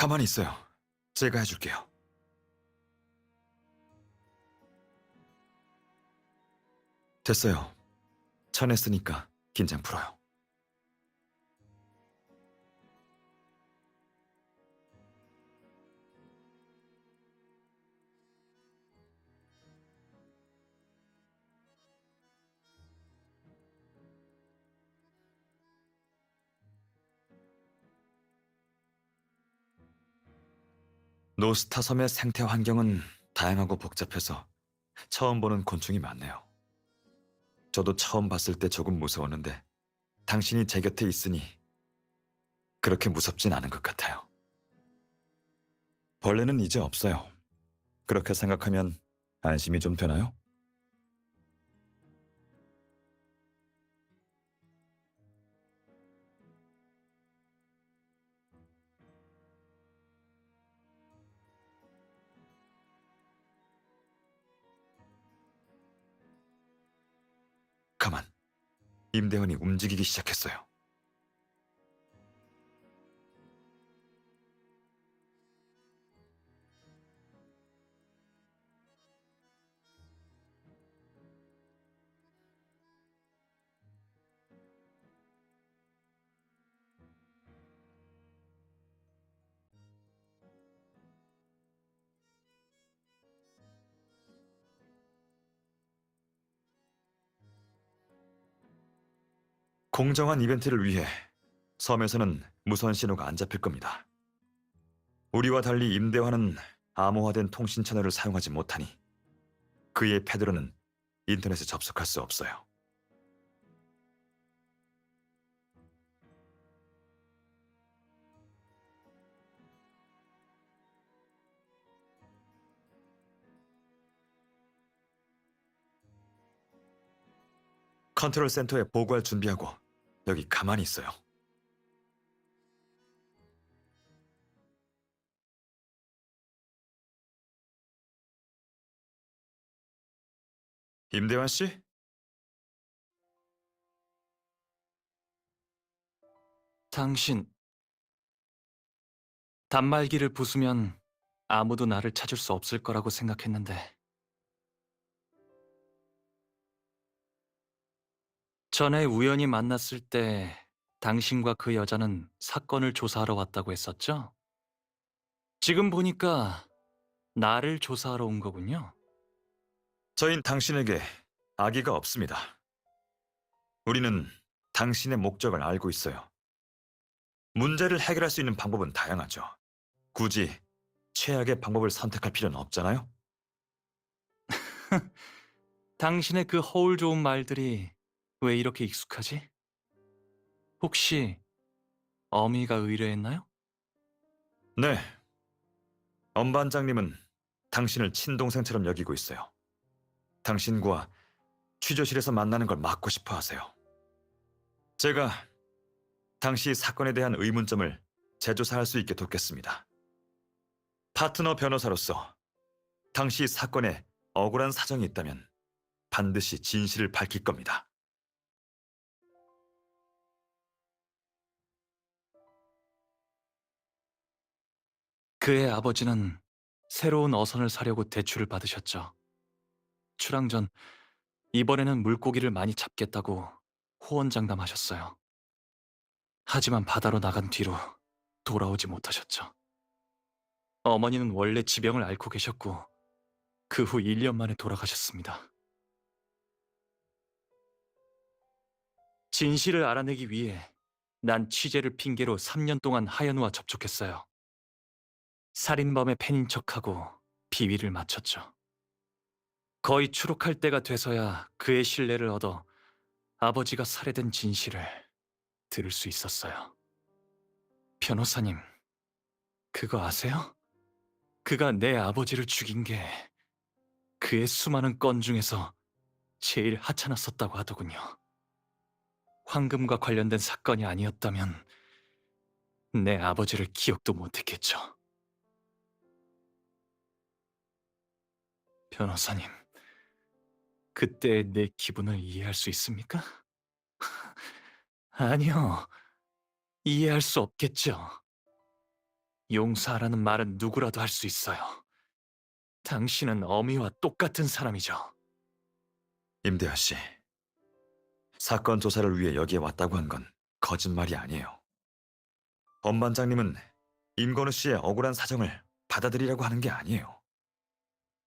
가만히 있어요. 제가 해줄게요. 됐어요. 쳐냈으니까 긴장 풀어요. 노스타 섬의 생태 환경은 다양하고 복잡해서 처음 보는 곤충이 많네요. 저도 처음 봤을 때 조금 무서웠는데 당신이 제 곁에 있으니 그렇게 무섭진 않은 것 같아요. 벌레는 이제 없어요. 그렇게 생각하면 안심이 좀 되나요? 가만. 임대원이 움직이기 시작했어요. 공정한 이벤트를 위해 섬에서는 무선 신호가 안 잡힐 겁니다. 우리와 달리 임대환은 암호화된 통신 채널을 사용하지 못하니 그의 패드로는 인터넷에 접속할 수 없어요. 컨트롤 센터에 보고할 준비하고 여기 가만히 있어요. 임대환 씨? 당신, 단말기를 부수면 아무도 나를 찾을 수 없을 거라고 생각했는데 전에 우연히 만났을 때 당신과 그 여자는 사건을 조사하러 왔다고 했었죠? 지금 보니까 나를 조사하러 온 거군요. 저흰 당신에게 악의가 없습니다. 우리는 당신의 목적을 알고 있어요. 문제를 해결할 수 있는 방법은 다양하죠. 굳이 최악의 방법을 선택할 필요는 없잖아요? 당신의 그 허울 좋은 말들이 왜 이렇게 익숙하지? 혹시 어미가 의뢰했나요? 네. 엄 반장님은 당신을 친동생처럼 여기고 있어요. 당신과 취조실에서 만나는 걸 막고 싶어 하세요. 제가 당시 사건에 대한 의문점을 재조사할 수 있게 돕겠습니다. 파트너 변호사로서 당시 사건에 억울한 사정이 있다면 반드시 진실을 밝힐 겁니다. 그의 아버지는 새로운 어선을 사려고 대출을 받으셨죠. 출항 전 이번에는 물고기를 많이 잡겠다고 호언장담하셨어요. 하지만 바다로 나간 뒤로 돌아오지 못하셨죠. 어머니는 원래 지병을 앓고 계셨고 그 후 1년 만에 돌아가셨습니다. 진실을 알아내기 위해 난 취재를 핑계로 3년 동안 하연우와 접촉했어요. 살인범의 팬인 척하고 비위를 맞췄죠. 거의 추록할 때가 돼서야 그의 신뢰를 얻어 아버지가 살해된 진실을 들을 수 있었어요. 변호사님, 그거 아세요? 그가 내 아버지를 죽인 게 그의 수많은 건 중에서 제일 하찮았었다고 하더군요. 황금과 관련된 사건이 아니었다면 내 아버지를 기억도 못했겠죠. 변호사님, 그때의 내 기분을 이해할 수 있습니까? 아니요, 이해할 수 없겠죠. 용서하라는 말은 누구라도 할 수 있어요. 당신은 어미와 똑같은 사람이죠. 임대하 씨, 사건 조사를 위해 여기에 왔다고 한 건 거짓말이 아니에요. 엄 반장님은 임건우 씨의 억울한 사정을 받아들이라고 하는 게 아니에요.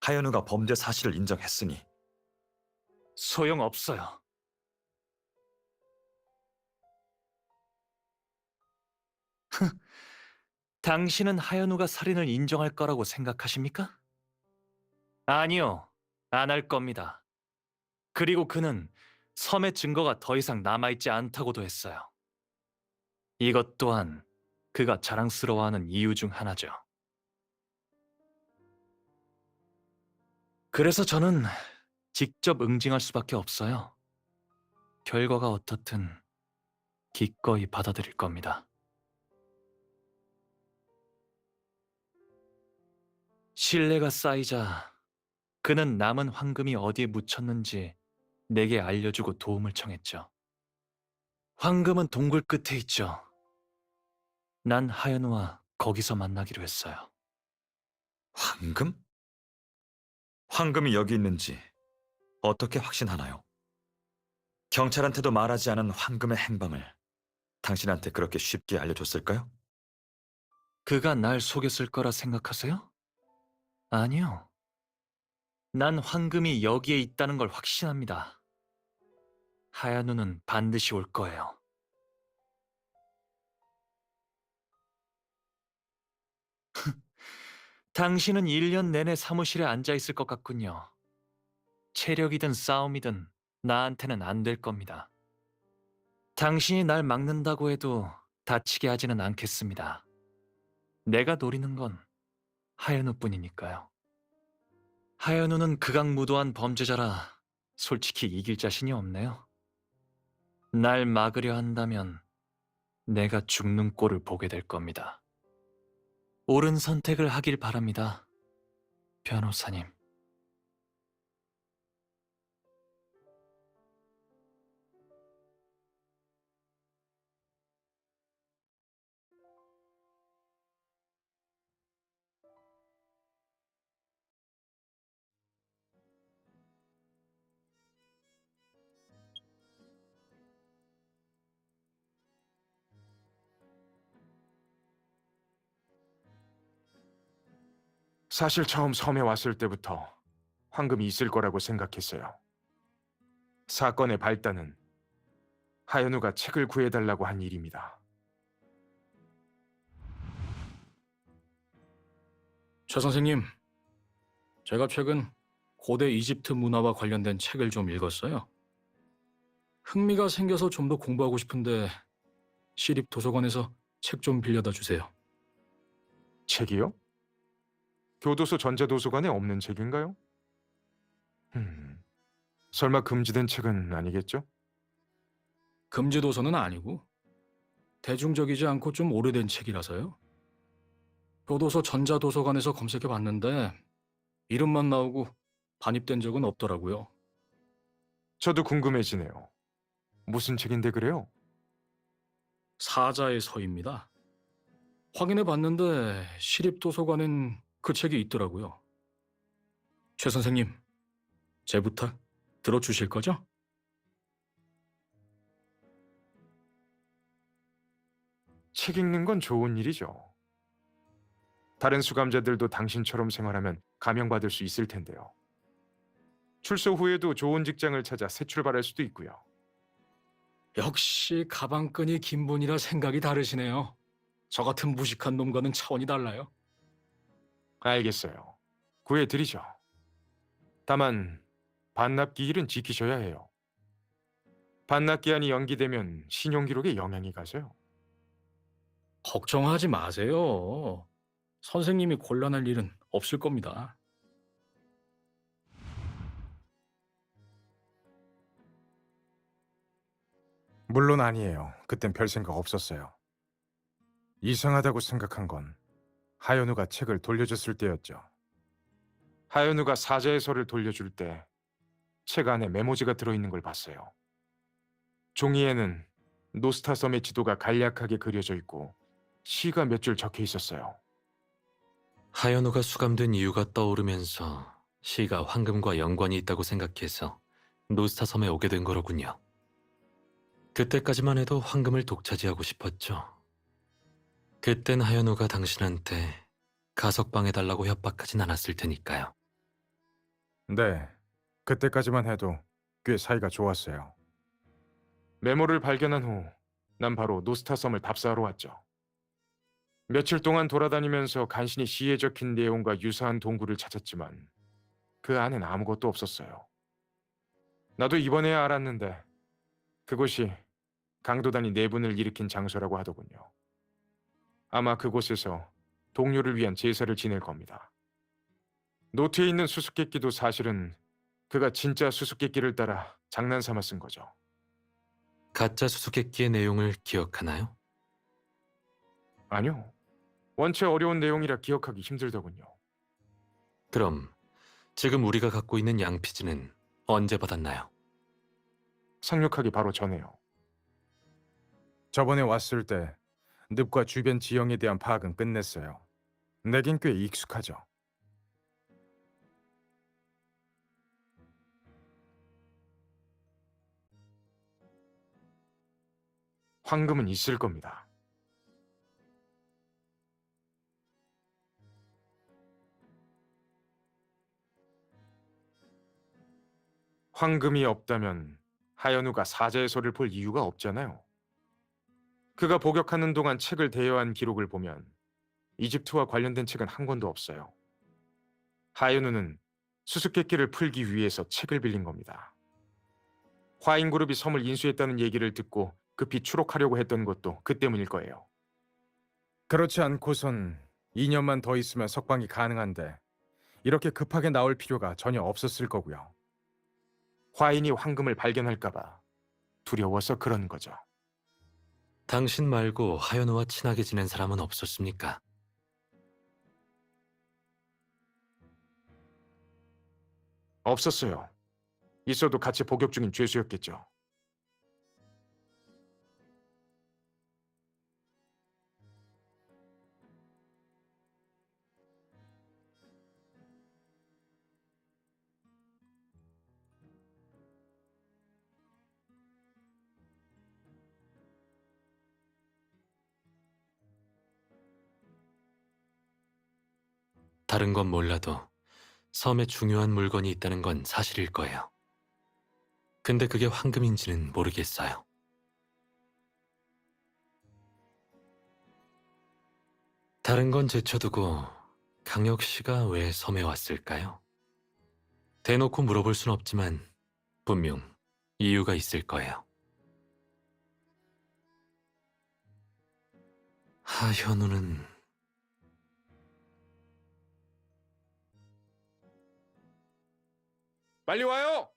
하연우가 범죄 사실을 인정했으니 소용없어요. 당신은 하연우가 살인을 인정할 거라고 생각하십니까? 아니요, 안 할 겁니다. 그리고 그는 섬의 증거가 더 이상 남아있지 않다고도 했어요. 이것 또한 그가 자랑스러워하는 이유 중 하나죠. 그래서 저는 직접 응징할 수밖에 없어요. 결과가 어떻든 기꺼이 받아들일 겁니다. 신뢰가 쌓이자 그는 남은 황금이 어디에 묻혔는지 내게 알려주고 도움을 청했죠. 황금은 동굴 끝에 있죠. 난 하연우와 거기서 만나기로 했어요. 황금? 황금이 여기 있는지 어떻게 확신하나요? 경찰한테도 말하지 않은 황금의 행방을 당신한테 그렇게 쉽게 알려줬을까요? 그가 날 속였을 거라 생각하세요? 아니요. 난 황금이 여기에 있다는 걸 확신합니다. 하얀우는 반드시 올 거예요. 당신은 1년 내내 사무실에 앉아 있을 것 같군요. 체력이든 싸움이든 나한테는 안 될 겁니다. 당신이 날 막는다고 해도 다치게 하지는 않겠습니다. 내가 노리는 건 하연우뿐이니까요. 하연우는 극악무도한 범죄자라 솔직히 이길 자신이 없네요. 날 막으려 한다면 내가 죽는 꼴을 보게 될 겁니다. 옳은 선택을 하길 바랍니다, 변호사님. 사실 처음 섬에 왔을 때부터 황금이 있을 거라고 생각했어요. 사건의 발단은 하연우가 책을 구해달라고 한 일입니다. 최 선생님, 제가 최근 고대 이집트 문화와 관련된 책을 좀 읽었어요. 흥미가 생겨서 좀 더 공부하고 싶은데 시립 도서관에서 책 좀 빌려다 주세요. 책이요? 교도소 전자도서관에 없는 책인가요? 설마 금지된 책은 아니겠죠? 금지 도서는 아니고 대중적이지 않고 좀 오래된 책이라서요. 교도소 전자도서관에서 검색해 봤는데 이름만 나오고 반입된 적은 없더라고요. 저도 궁금해지네요. 무슨 책인데 그래요? 사자의 서입니다. 확인해 봤는데 시립 도서관엔 그 책이 있더라고요. 최 선생님, 제 부탁 들어주실 거죠? 책 읽는 건 좋은 일이죠. 다른 수감자들도 당신처럼 생활하면 감형받을 수 있을 텐데요. 출소 후에도 좋은 직장을 찾아 새 출발할 수도 있고요. 역시 가방끈이 긴 분이라 생각이 다르시네요. 저 같은 무식한 놈과는 차원이 달라요. 알겠어요. 구해드리죠. 다만 반납 기일은 지키셔야 해요. 반납 기한이 연기되면 신용기록에 영향이 가서요. 걱정하지 마세요. 선생님이 곤란할 일은 없을 겁니다. 물론 아니에요. 그땐 별 생각 없었어요. 이상하다고 생각한 건 하연우가 책을 돌려줬을 때였죠. 하연우가 사자의 서를 돌려줄 때 책 안에 메모지가 들어있는 걸 봤어요. 종이에는 노스타 섬의 지도가 간략하게 그려져 있고 시가 몇 줄 적혀 있었어요. 하연우가 수감된 이유가 떠오르면서 시가 황금과 연관이 있다고 생각해서 노스타 섬에 오게 된 거로군요. 그때까지만 해도 황금을 독차지하고 싶었죠. 그땐 하연우가 당신한테 가석방해달라고 협박하진 않았을 테니까요. 네, 그때까지만 해도 꽤 사이가 좋았어요. 메모를 발견한 후 난 바로 노스타 섬을 답사하러 왔죠. 며칠 동안 돌아다니면서 간신히 시에 적힌 내용과 유사한 동굴을 찾았지만 그 안엔 아무것도 없었어요. 나도 이번에야 알았는데 그곳이 강도단이 내분을 일으킨 장소라고 하더군요. 아마 그곳에서 동료를 위한 제사를 지낼 겁니다. 노트에 있는 수수께끼도 사실은 그가 진짜 수수께끼를 따라 장난삼아 쓴 거죠. 가짜 수수께끼의 내용을 기억하나요? 아니요. 원체 어려운 내용이라 기억하기 힘들더군요. 그럼 지금 우리가 갖고 있는 양피지는 언제 받았나요? 상륙하기 바로 전에요. 저번에 왔을 때 늪과 주변 지형에 대한 파악은 끝냈어요. 내겐 꽤 익숙하죠. 황금은 있을 겁니다. 황금이 없다면 하연우가 사자의 소리를 볼 이유가 없잖아요. 그가 복역하는 동안 책을 대여한 기록을 보면 이집트와 관련된 책은 한 권도 없어요. 하연우는 수수께끼를 풀기 위해서 책을 빌린 겁니다. 화인그룹이 섬을 인수했다는 얘기를 듣고 급히 추록하려고 했던 것도 그 때문일 거예요. 그렇지 않고선 2년만 더 있으면 석방이 가능한데 이렇게 급하게 나올 필요가 전혀 없었을 거고요. 화인이 황금을 발견할까봐 두려워서 그런 거죠. 당신 말고 하연우와 친하게 지낸 사람은 없었습니까? 없었어요. 있어도 같이 복역 중인 죄수였겠죠. 다른 건 몰라도 섬에 중요한 물건이 있다는 건 사실일 거예요. 근데 그게 황금인지는 모르겠어요. 다른 건 제쳐두고 강혁 씨가 왜 섬에 왔을까요? 대놓고 물어볼 순 없지만 분명 이유가 있을 거예요. 하현우는 빨리 와요!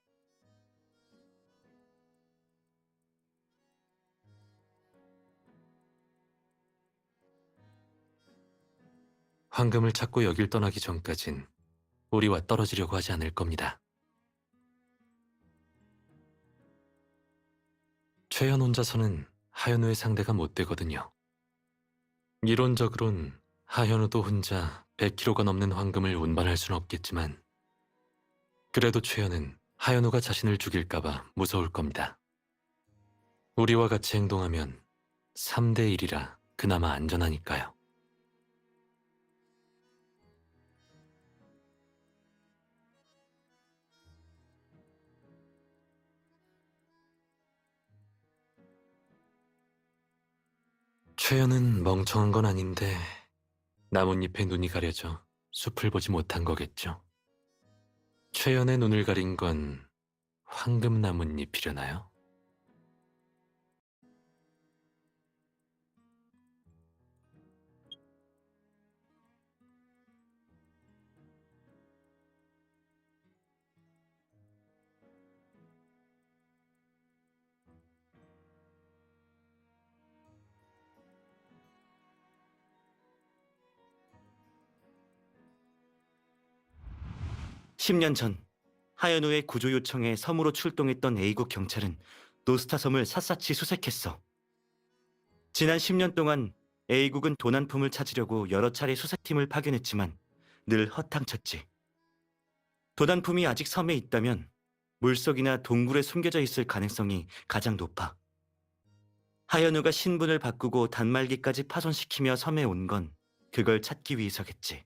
황금을 찾고 여길 떠나기 전까진 우리와 떨어지려고 하지 않을 겁니다. 최연 혼자서는 하현우의 상대가 못 되거든요. 이론적으론 하현우도 혼자 100kg가 넘는 황금을 운반할 수는 없겠지만 그래도 최연은 하현우가 자신을 죽일까봐 무서울 겁니다. 우리와 같이 행동하면 3대 1이라 그나마 안전하니까요. 최연은 멍청한 건 아닌데 나뭇잎에 눈이 가려져 숲을 보지 못한 거겠죠. 최연의 눈을 가린 건 황금 나뭇잎이려나요? 십 년 전 하연우의 구조 요청에 섬으로 출동했던 A국 경찰은 노스타 섬을 샅샅이 수색했어. 지난 10년 동안 A국은 도난품을 찾으려고 여러 차례 수색팀을 파견했지만 늘 허탕쳤지. 도단품이 아직 섬에 있다면 물속이나 동굴에 숨겨져 있을 가능성이 가장 높아. 하연우가 신분을 바꾸고 단말기까지 파손시키며 섬에 온 건 그걸 찾기 위해서겠지.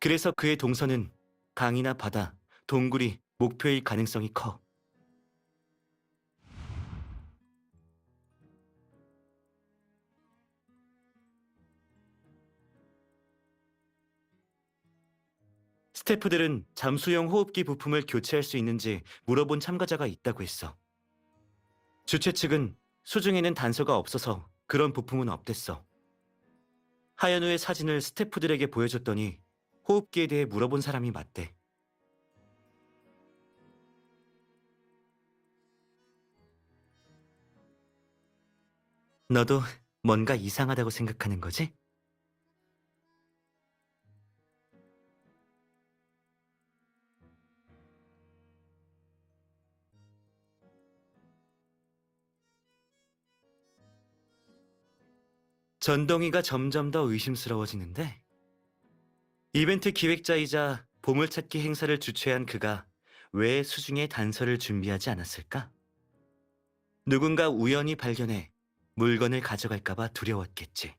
그래서 그의 동선은 강이나 바다, 동굴이 목표일 가능성이 커. 스태프들은 잠수용 호흡기 부품을 교체할 수 있는지 물어본 참가자가 있다고 했어. 주최 측은 수중에는 단서가 없어서 그런 부품은 없댔어. 하연우의 사진을 스태프들에게 보여줬더니 호흡기에 대해 물어본 사람이 맞대. 너도 뭔가 이상하다고 생각하는 거지? 전동이가 점점 더 의심스러워지는데 이벤트 기획자이자 보물찾기 행사를 주최한 그가 왜 수중에 단서를 준비하지 않았을까? 누군가 우연히 발견해 물건을 가져갈까봐 두려웠겠지.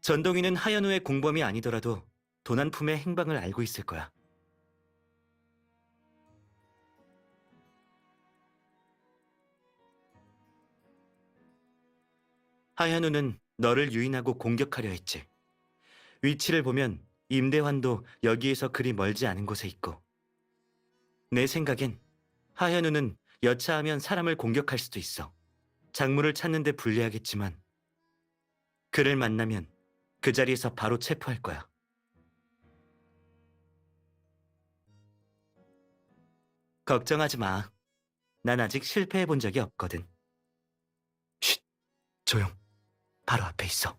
전동이는 하연우의 공범이 아니더라도 도난품의 행방을 알고 있을 거야. 하연우는 너를 유인하고 공격하려 했지. 위치를 보면 임대환도 여기에서 그리 멀지 않은 곳에 있고. 내 생각엔 하현우는 여차하면 사람을 공격할 수도 있어. 작물을 찾는데 불리하겠지만 그를 만나면 그 자리에서 바로 체포할 거야. 걱정하지 마. 난 아직 실패해 본 적이 없거든. 쉿! 조용. 바로 앞에 있어.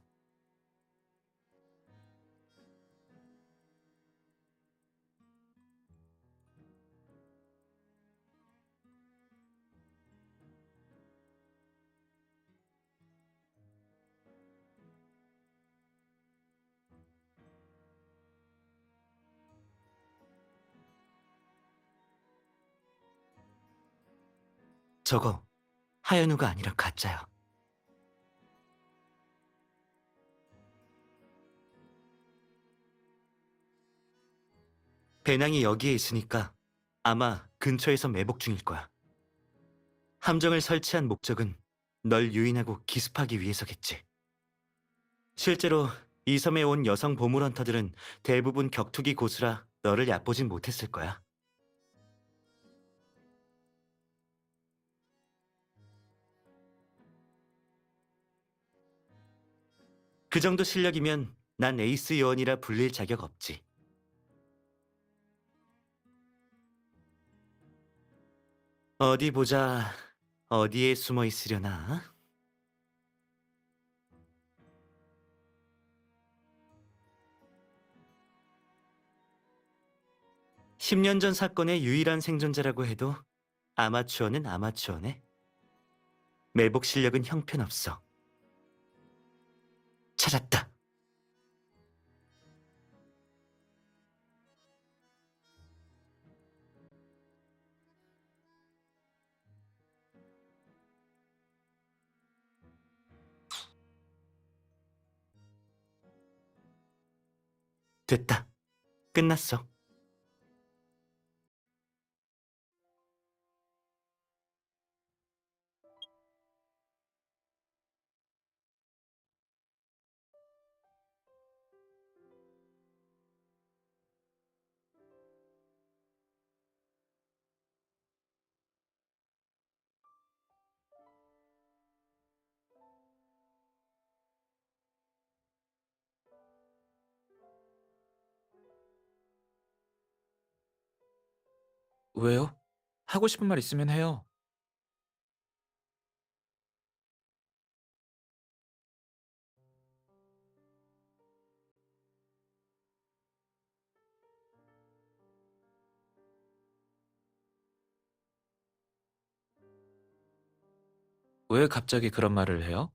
저거 하연우가 아니라 가짜야. 배낭이 여기에 있으니까 아마 근처에서 매복 중일 거야. 함정을 설치한 목적은 널 유인하고 기습하기 위해서겠지. 실제로 이 섬에 온 여성 보물헌터들은 대부분 격투기 고수라 너를 얕보진 못했을 거야. 그 정도 실력이면 난 에이스 요원이라 불릴 자격 없지. 어디 보자. 어디에 숨어 있으려나? (10년) 전 사건의 유일한 생존자라고 해도 아마추어는 아마추어네. 매복 실력은 형편없어. 찾았다. 됐다. 끝났어. 왜요? 하고 싶은 말 있으면 해요. 왜 갑자기 그런 말을 해요?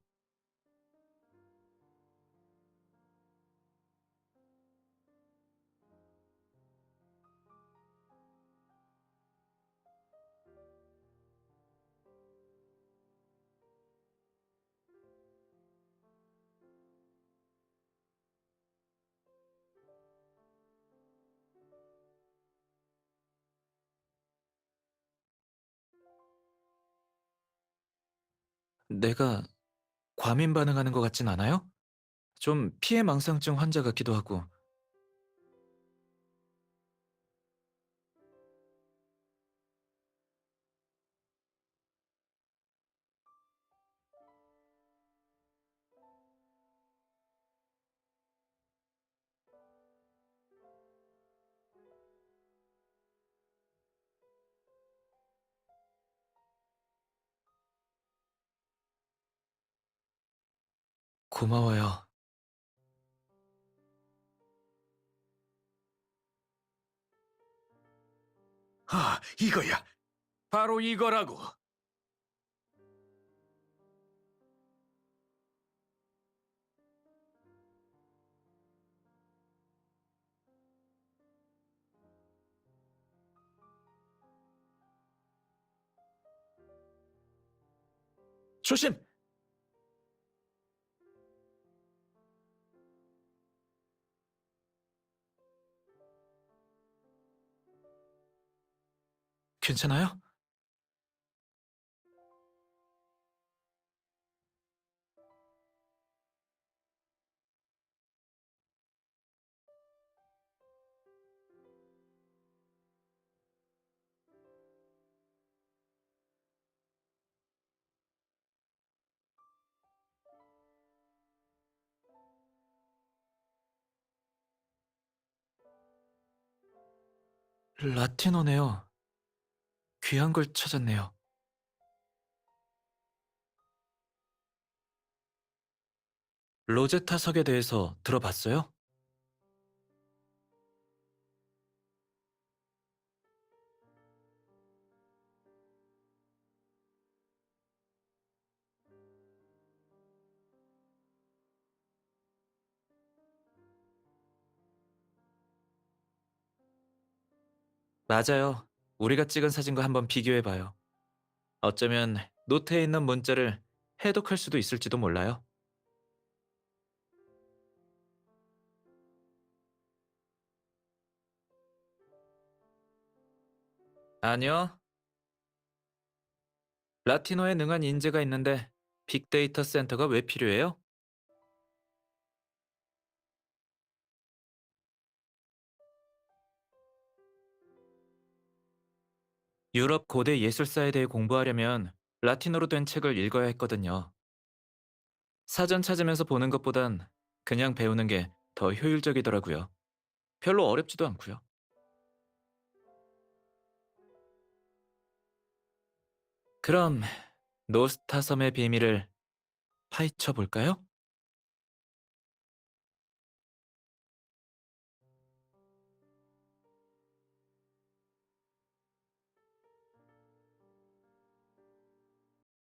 내가 과민 반응하는 것 같진 않아요? 좀 피해망상증 환자 같기도 하고. 고마워요. 이거야. 바로 이거라고. 조심! 괜찮아요? 라틴어네요. 귀한 걸 찾았네요. 로제타 석에 대해서 들어봤어요? 맞아요. 우리가 찍은 사진과 한번 비교해봐요. 어쩌면 노트에 있는 문자를 해독할 수도 있을지도 몰라요. 아니요. 라틴어에 능한 인재가 있는데 빅데이터 센터가 왜 필요해요? 유럽 고대 예술사에 대해 공부하려면 라틴어로 된 책을 읽어야 했거든요. 사전 찾으면서 보는 것보단 그냥 배우는 게 더 효율적이더라고요. 별로 어렵지도 않고요. 그럼 노스타 섬의 비밀을 파헤쳐 볼까요?